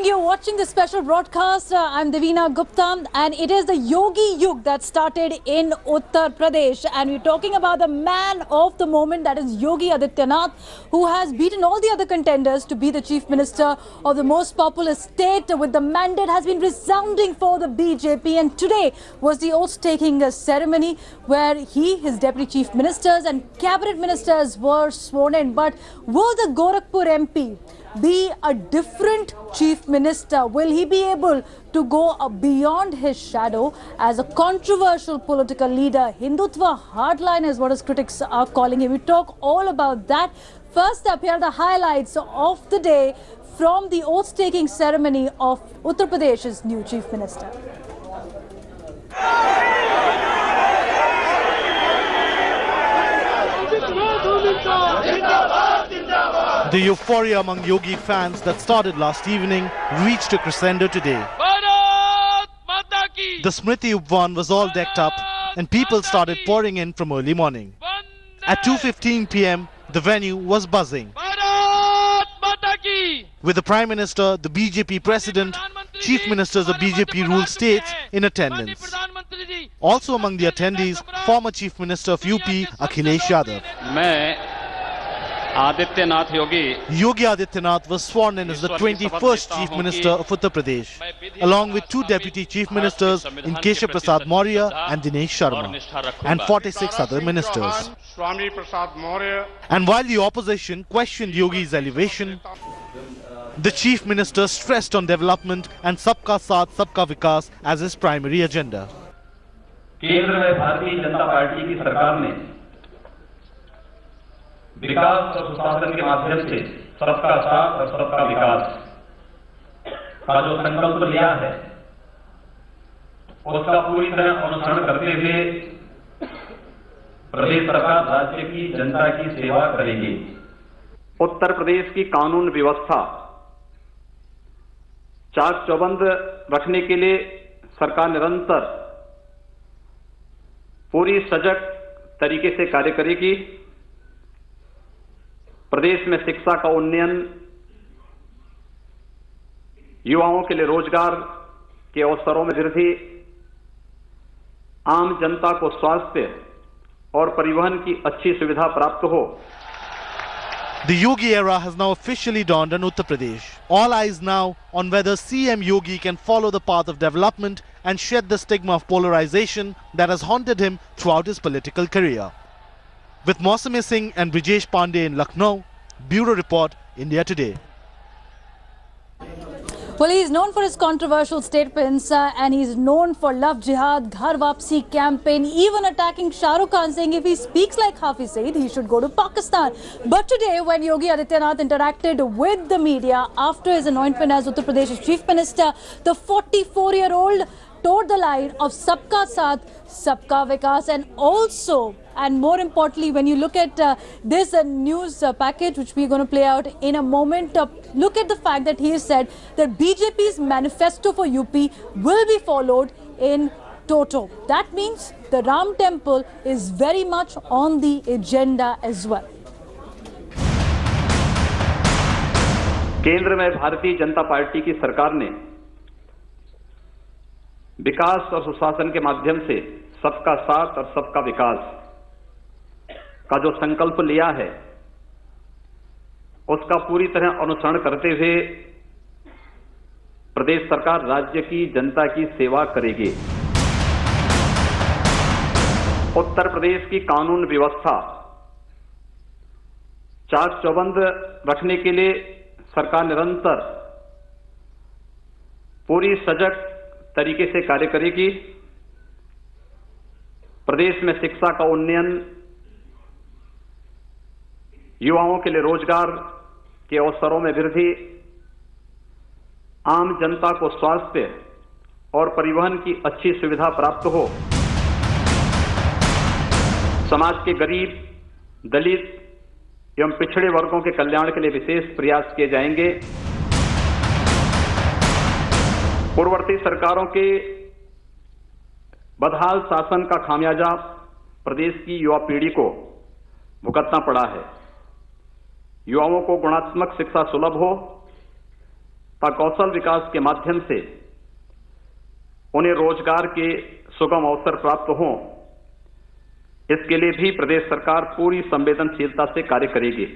you're watching this special broadcast. I'm Devina Gupta, and it is the Yogi Yug that started in Uttar Pradesh. And we're talking about the man of the moment, that is Yogi Adityanath, who has beaten all the other contenders to be the chief minister of the most populous state. With the mandate has been resounding for the BJP. And today was the oath-taking ceremony where he, his deputy chief ministers and cabinet ministers were sworn in. But will the Gorakhpur MP be a different chief minister? Will he be able to go beyond his shadow as a controversial political leader? Hindutva hardline is what his critics are calling him. We talk all about that. First up, here are the highlights of the day from the oath-taking ceremony of Uttar Pradesh's new chief minister. The euphoria among Yogi fans that started last evening reached a crescendo today. The Smriti Upvan was all decked up and people started pouring in from early morning. At 2:15 p.m, the venue was buzzing, with the Prime Minister, the BJP President, Chief Ministers of BJP-ruled states in attendance. Also among the attendees, former Chief Minister of UP, Akhilesh Yadav. Yogi Adityanath was sworn in as the 21st Chief Minister of Uttar Pradesh, along with two Deputy Chief Ministers in Keshav Prasad Maurya and Dinesh Sharma, and 46 other ministers. And while the opposition questioned Yogi's elevation, the Chief Minister stressed on development and Sabka Saath, Sabka Vikas as his primary agenda. केंद्र में Bharatiya Janata party की सरकार ने विकास और सुशासन के माध्यम से सबका साथ और सबका विकास का जो संकल्प लिया है, उसका पूरी तरह अनुसरण करते हुए प्रदेश सरकार राज्य की जनता की सेवा करेगी। उत्तर प्रदेश की कानून व्यवस्था चाक चौबंद रखने के लिए सरकार निरंतर पूरी सजग तरीके से कार्य करेगी। प्रदेश में शिक्षा का उन्नयन, युवाओं के लिए रोजगार के अवसरों में वृद्धि, आम जनता को स्वास्थ्य और परिवहन की अच्छी सुविधा प्राप्त हो। The Yogi era has now officially dawned on Uttar Pradesh. All eyes now on whether CM Yogi can follow the path of development and shed the stigma of polarization that has haunted him throughout his political career. With Mausami Singh and Brijesh Pandey in Lucknow, Bureau Report, India Today. Well, he's known for his controversial statements and he's known for Love Jihad, Ghar Wapsi campaign, even attacking Shah Rukh Khan, saying if he speaks like Hafiz Saeed, he should go to Pakistan. But today, when Yogi Adityanath interacted with the media after his anointment as Uttar Pradesh's chief minister, the 44-year-old towed the line of Sabka Saath, Sabka Vikas, and also, and more importantly, when you look at this news package, which we're going to play out in a moment, look at the fact that he has said that BJP's manifesto for UP will be followed in toto. That means the Ram Temple is very much on the agenda as well. केंद्र में Bharatiya Janata party की सरकार ने विकास और सुशासन के माध्यम से सबका साथ और सबका विकास का जो संकल्प लिया है, उसका पूरी तरह अनुसरण करते हुए प्रदेश सरकार राज्य की जनता की सेवा करेगी। उत्तर प्रदेश की कानून व्यवस्था चाक चौबंद रखने के लिए सरकार निरंतर पूरी सजग तरीके से कार्य करेगी। प्रदेश में शिक्षा का उन्नयन, युवाओं के लिए रोजगार के अवसरों में वृद्धि, आम जनता को स्वास्थ्य और परिवहन की अच्छी सुविधा प्राप्त हो, समाज के गरीब, दलित एवं पिछड़े वर्गों के कल्याण के लिए विशेष प्रयास किए जाएंगे। पूर्ववर्ती सरकारों के बदहाल शासन का खामियाजा प्रदेश की युवा पीढ़ी को भुगतना पड़ा है। युवाओं को गुणात्मक शिक्षा सुलभ हो, तथा कौशल विकास के माध्यम से उन्हें रोजगार के सुगम अवसर प्राप्त हों, इसके लिए भी प्रदेश सरकार पूरी संवेदनशीलता से कार्य करेगी।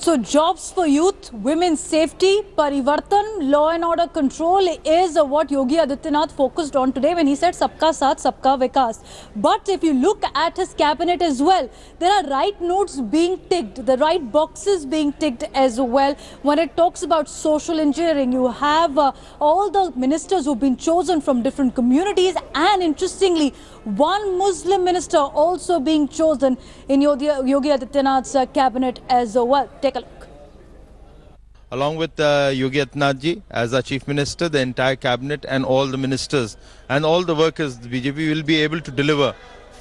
So jobs for youth, women's safety, parivartan, law and order control is what Yogi Adityanath focused on today when he said Sabka Saath, Sabka Vikas. But if you look at his cabinet as well, there are right notes being ticked, the right boxes being ticked as well. When it talks about social engineering, you have all the ministers who've been chosen from different communities, and interestingly, one Muslim minister also being chosen in Yogi Adityanath's cabinet as well. Take a look. Along with Yogi Adityanath ji as our Chief Minister, the entire cabinet and all the ministers and all the workers, the BJP will be able to deliver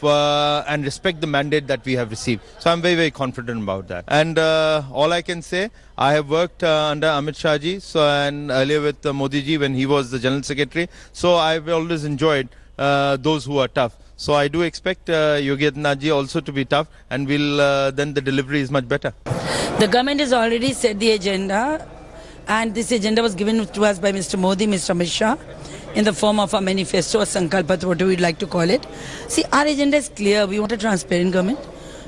and respect the mandate that we have received. So I'm very, very confident about that. And all I can say, I have worked under Amit Shah ji and earlier with Modi ji when he was the General Secretary. So I've always enjoyed those who are tough. So I do expect Yogi Adityanath ji also to be tough, and then the delivery is much better. The government has already set the agenda, and this agenda was given to us by Mr. Modi, Mr. Amit Shah, in the form of a manifesto or sankalpat, whatever we'd like to call it. See, our agenda is clear. We want a transparent government.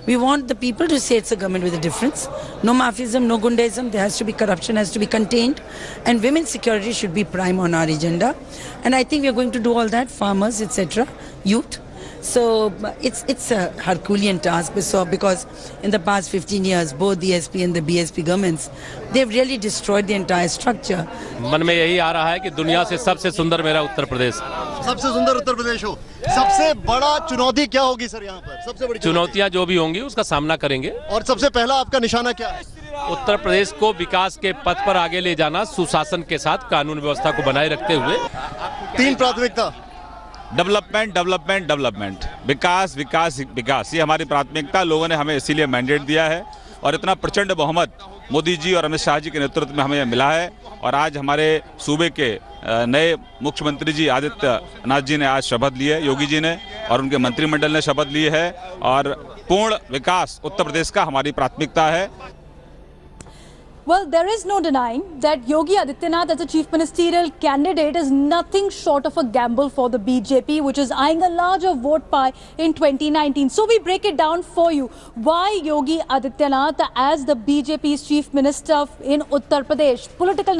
We want the people to say it's a government with a difference. No mafiaism, no gundaism. There has to be corruption, has to be contained. And women's security should be prime on our agenda. And I think we are going to do all that, farmers, etc., youth. So it's a Herculean task because in the past 15 years, both the SP and the BSP governments, they've really destroyed the entire structure. मन में यही आ रहा है कि दुनिया से सबसे सुंदर मेरा उत्तर प्रदेश। सबसे सुंदर उत्तर प्रदेश हो। सबसे बड़ा चुनौती क्या होगी सर यहाँ पर? सबसे बड़ी चुनौतियाँ जो भी होंगी उसका सामना करेंगे। और सबसे पहला आपका निशाना क्या है? उत्तर प्रदेश को विकास के पथ पर आगे ले जाना, सुशासन के साथ कानून व्यवस्था को बनाए रखते हुए। 3 प्राथमिकता। डेवलपमेंट, डेवलपमेंट, डेवलपमेंट, विकास, विकास, विकास, ये हमारी प्राथमिकता। लोगों ने हमें इसीलिए मैंडेट दिया है और इतना प्रचंड बहुमत मोदी जी और अमित शाह जी के नेतृत्व में हमें मिला है। और आज हमारे सूबे के नए मुख्यमंत्री जी आदित्यनाथ जी ने आज शपथ ली है, योगी जी ने, और उनके मंत्रिमंडल ने शपथ ली है। और पूर्ण विकास उत्तर प्रदेश का हमारी प्राथमिकता है। Well, there is no denying that Yogi Adityanath as a chief ministerial candidate is nothing short of a gamble for the BJP, which is eyeing a larger vote pie in 2019. So we break it down for you. Why Yogi Adityanath as the BJP's chief minister in Uttar Pradesh? Political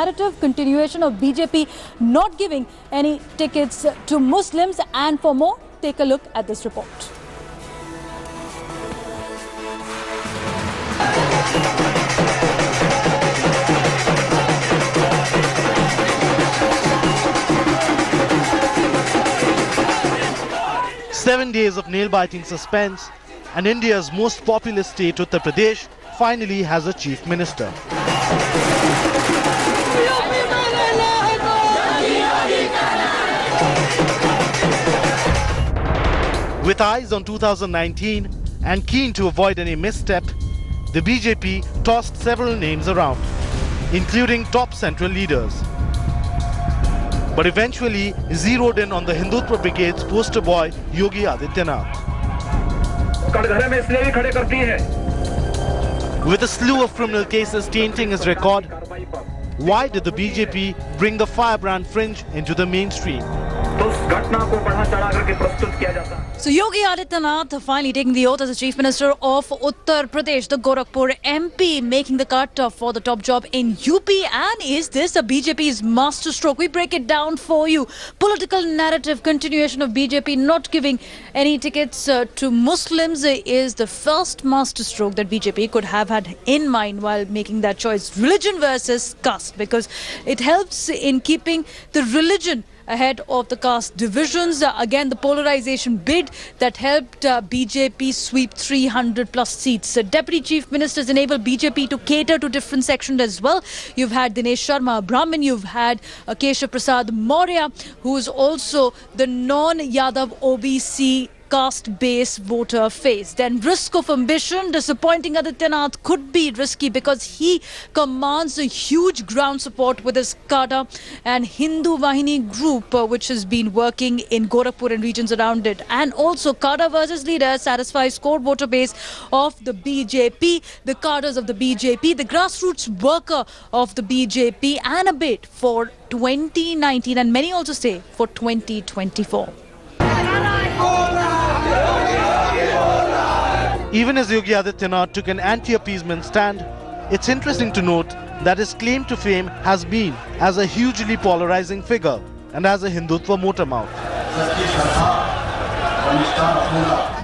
narrative, continuation of BJP not giving any tickets to Muslims. And for more, take a look at this report. Seven days of nail-biting suspense, and India's most populous state, Uttar Pradesh, finally has a chief minister. With eyes on 2019 and keen to avoid any misstep, the BJP tossed several names around, including top central leaders, but eventually zeroed in on the Hindutva Brigade's poster boy, Yogi Adityanath. With a slew of criminal cases tainting his record, why did the BJP bring the Firebrand fringe into the mainstream? So Yogi Adityanath finally taking the oath as the Chief Minister of Uttar Pradesh, the Gorakhpur MP, making the cut for the top job in UP. And is this a BJP's masterstroke? We break it down for you. Political narrative, continuation of BJP not giving any tickets to Muslims is the first masterstroke that BJP could have had in mind while making that choice. Religion versus caste, because it helps in keeping the religion ahead of the caste divisions. Again, the polarization bid that helped BJP sweep 300 plus seats. Deputy Chief Ministers enable BJP to cater to different sections as well. You've had Dinesh Sharma, Brahmin. You've had Keshav Prasad Maurya, who is also the non-Yadav OBC caste-based voter face. Then risk of ambition, disappointing Adityanath could be risky because he commands a huge ground support with his Kada and Hindu Vahini group, which has been working in Gorakhpur and regions around it. And also Kada versus leader satisfies core voter base of the BJP, the cadres of the BJP, the grassroots worker of the BJP, and a bit for 2019, and many also say for 2024. Even as Yogi Adityanath took an anti-appeasement stand, it's interesting to note that his claim to fame has been as a hugely polarizing figure and as a Hindutva motor mouth.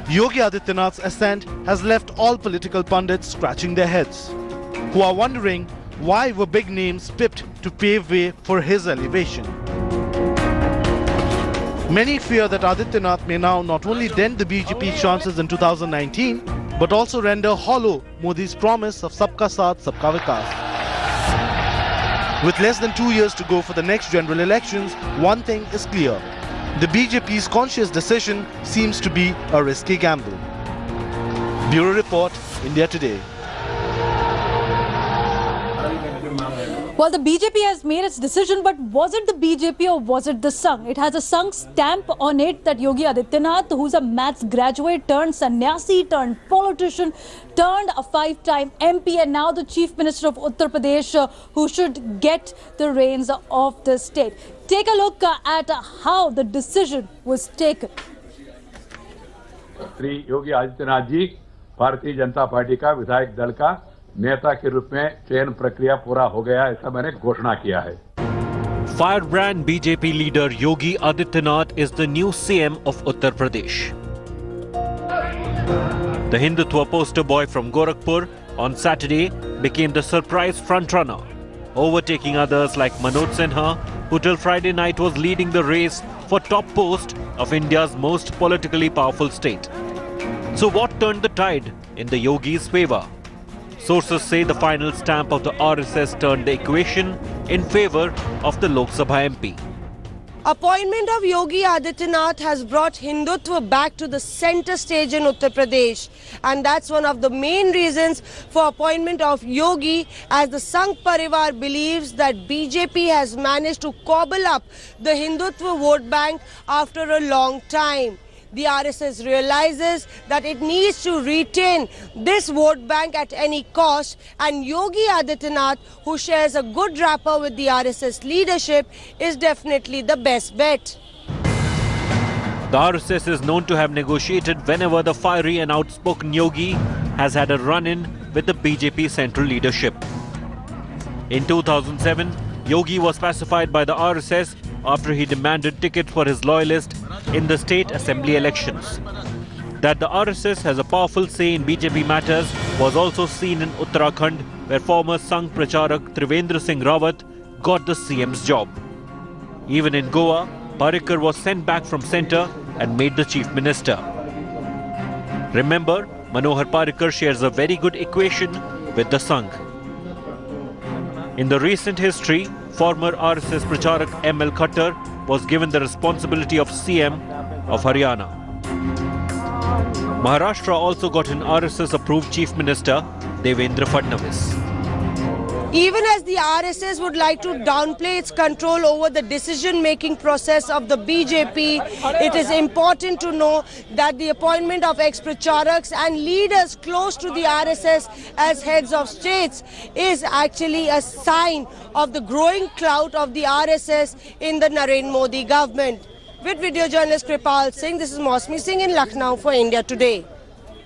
Yogi Adityanath's ascent has left all political pundits scratching their heads, who are wondering why were big names pipped to pave way for his elevation. Many fear that Adityanath may now not only dent the BJP's chances in 2019, but also render hollow Modi's promise of Sabka Saath, Sabka Vikas. With less than 2 years to go for the next general elections, one thing is clear. The BJP's conscious decision seems to be a risky gamble. Bureau Report, India Today. Well, the BJP has made its decision, but was it the BJP or was it the Sangh? It has a Sangh stamp on it that Yogi Adityanath, who's a maths graduate turned sannyasi, turned politician, turned a 5-time MP, and now the Chief Minister of Uttar Pradesh, who should get the reins of the state. Take a look at how the decision was taken. Shri Yogi Adityanath ji Bharatiya Janata party का विधायक दल का नेता के रूप में चयन प्रक्रिया पूरा हो गया, ऐसा मैंने घोषणा किया है. Firebrand BJP leader Yogi Adityanath is the new CM of Uttar Pradesh. The Hindutva poster boy from Gorakhpur on Saturday became the surprise frontrunner, overtaking others like Manoj Sinha, who till Friday night was leading the race for top post of India's most politically powerful state. So what turned the tide in the Yogi's favour? Sources say the final stamp of the RSS turned the equation in favour of the Lok Sabha MP. Appointment of Yogi Adityanath has brought Hindutva back to the centre stage in Uttar Pradesh, and that's one of the main reasons for appointment of Yogi, as the Sangh Parivar believes that BJP has managed to cobble up the Hindutva vote bank after a long time. The RSS realizes that it needs to retain this vote bank at any cost, and Yogi Adityanath, who shares a good rapport with the RSS leadership, is definitely the best bet. The RSS is known to have negotiated whenever the fiery and outspoken Yogi has had a run-in with the BJP central leadership. In 2007, Yogi was pacified by the RSS after he demanded tickets for his loyalists in the state assembly elections. That the RSS has a powerful say in BJP matters was also seen in Uttarakhand, where former Sangh Pracharak Trivendra Singh Rawat got the CM's job. Even in Goa, Parrikar was sent back from centre and made the chief minister. Remember, Manohar Parrikar shares a very good equation with the Sangh. In the recent history, former RSS Pracharak M.L. Khattar was given the responsibility of CM of Haryana. Maharashtra also got an RSS-approved Chief Minister, Devendra Fadnavis. Even as the RSS would like to downplay its control over the decision-making process of the BJP, it is important to know that the appointment of ex-pracharaks and leaders close to the RSS as heads of states is actually a sign of the growing clout of the RSS in the Narendra Modi government. With video journalist Kripal Singh, this is Mosmi Singh in Lucknow for India Today.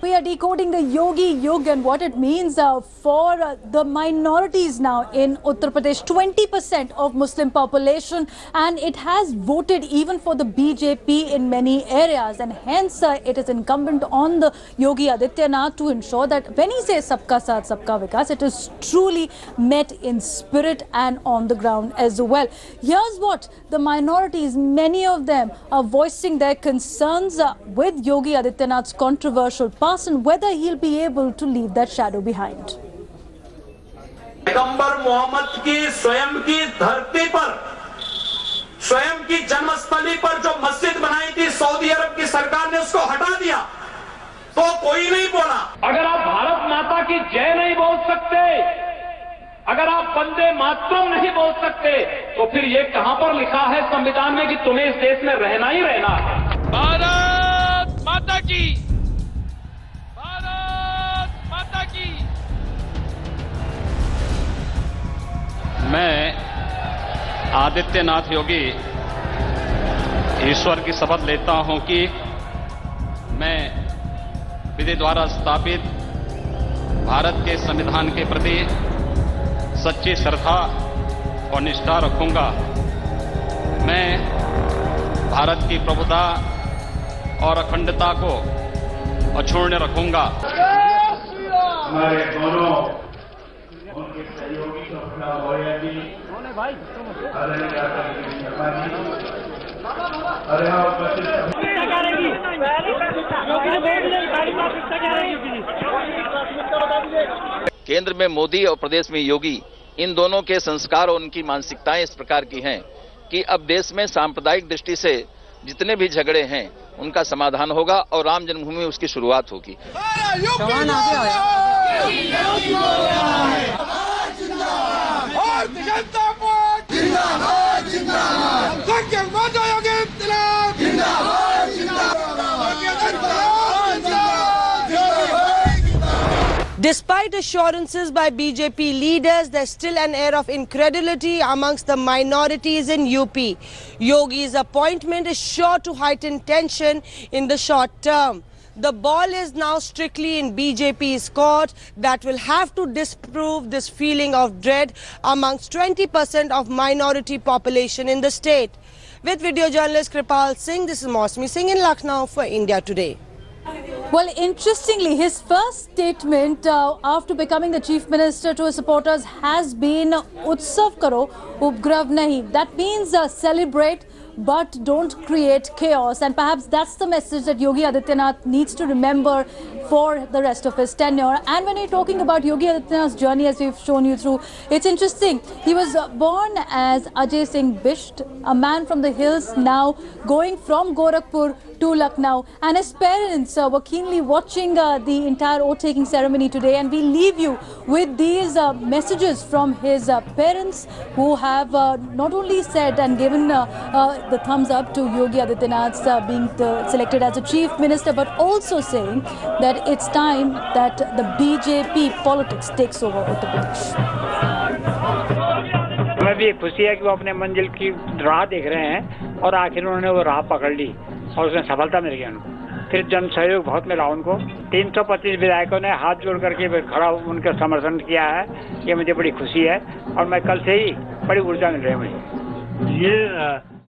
We are decoding the Yogi Yug and what it means for the minorities now in Uttar Pradesh. 20% of Muslim population, and it has voted even for the BJP in many areas, and hence it is incumbent on the Yogi Adityanath to ensure that when he says Sabka Saath, Sabka Vikas, it is truly met in spirit and on the ground as well. Here's what the minorities, many of them, are voicing their concerns with Yogi Adityanath's controversial past and whether he'll be able to leave that shadow behind. पैगंबर मोहम्मद की स्वयं की धरती पर स्वयं की जन्मस्थली पर जो मस्जिद बनाई थी सऊदी अरब की सरकार ने उसको हटा दिया, तो कोई नहीं बोला। अगर आप भारत माता की जय नहीं बोल सकते, अगर आप वंदे मातरम नहीं बोल सकते, तो फिर ये कहां पर लिखा है संविधान में कि तुम्हें इस देश में रहना ही रहना है। भारत माता की, भारत माता की। मैं आदित्यनाथ योगी ईश्वर की शपथ लेता हूं कि मैं विधि द्वारा स्थापित भारत के संविधान के प्रति सच्ची श्रद्धा और निष्ठा रखूंगा। मैं भारत की प्रभुता और अखंडता को अक्षुण्ण रखूंगा। हमारे दोनों उनके सहयोगी केंद्र में मोदी और प्रदेश में योगी, इन दोनों के संस्कार और उनकी मानसिकताएं इस प्रकार की हैं कि अब देश में सांप्रदायिक दृष्टि से जितने भी झगड़े हैं उनका समाधान होगा और राम जन्मभूमि में उसकी शुरुआत होगी। Despite assurances by BJP leaders, there's still an air of incredulity amongst the minorities in UP. Yogi's appointment is sure to heighten tension in the short term. The ball is now strictly in BJP's court that will have to disprove this feeling of dread amongst 20% of minority population in the state. With video journalist Kripal Singh, this is Mosmi Singh in Lucknow for India Today. Well, interestingly, his first statement after becoming the chief minister to his supporters has been Utsav Karo, Upgrav Nahi. That means celebrate, but don't create chaos. And perhaps that's the message that Yogi Adityanath needs to remember for the rest of his tenure. And when you're talking about Yogi Adityanath's journey, as we've shown you through, it's interesting. He was born as Ajay Singh Bisht, a man from the hills, now going from Gorakhpur to Lucknow, and his parents were keenly watching the entire oath-taking ceremony today, and we leave you with these messages from his parents, who have not only said and given the thumbs up to Yogi Adityanath's being selected as a chief minister, but also saying that it's time that the BJP politics takes over Uttar Pradesh. हमें भी खुशी है कि वो अपने मंजिल की राह देख रहे हैं और आखिर उन्होंने वो राह पकड़ ली और उसमें सफलता मिल गई उनको। फिर जन सहयोग बहुत मिला उनको। 325 विधायकों ने हाथ जोड़ करके खड़ा उनका समर्थन किया है। ये मुझे बड़ी खुशी है और मैं कल से ही बड़ी ऊर्जा मिल रही है मुझे। ये